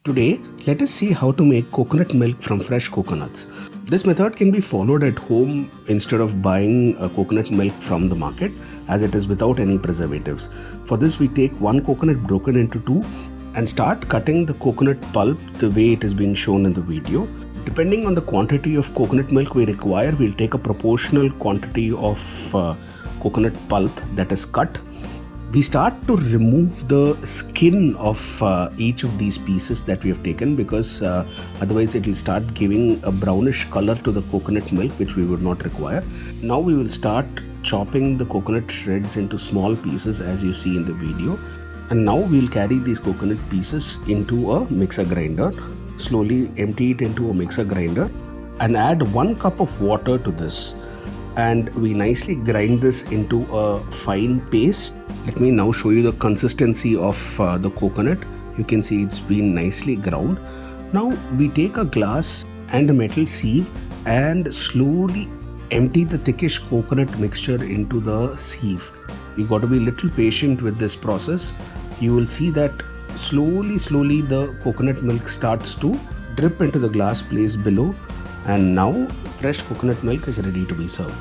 Today, let us see how to make coconut milk from fresh coconuts. This method can be followed at home instead of buying coconut milk from the market, as it is without any preservatives. For this, we take one coconut broken into two and start cutting the coconut pulp the way it is being shown in the video. Depending on the quantity of coconut milk we require, we'll take a proportional quantity of coconut pulp that is cut. We start to remove the skin of each of these pieces that we have taken, because otherwise it will start giving a brownish color to the coconut milk, which we would not require. Now we will start chopping the coconut shreds into small pieces as you see in the video. And now we'll carry these coconut pieces into a mixer grinder. Slowly empty it into a mixer grinder and add 1 cup of water to this. And we nicely grind this into a fine paste. Let me now show you the consistency of the coconut. You can see it's been nicely ground. Now we take a glass and a metal sieve and slowly empty the thickish coconut mixture into the sieve. You got to be a little patient with this process. You will see that slowly the coconut milk starts to drip into the glass placed below, and now fresh coconut milk is ready to be served.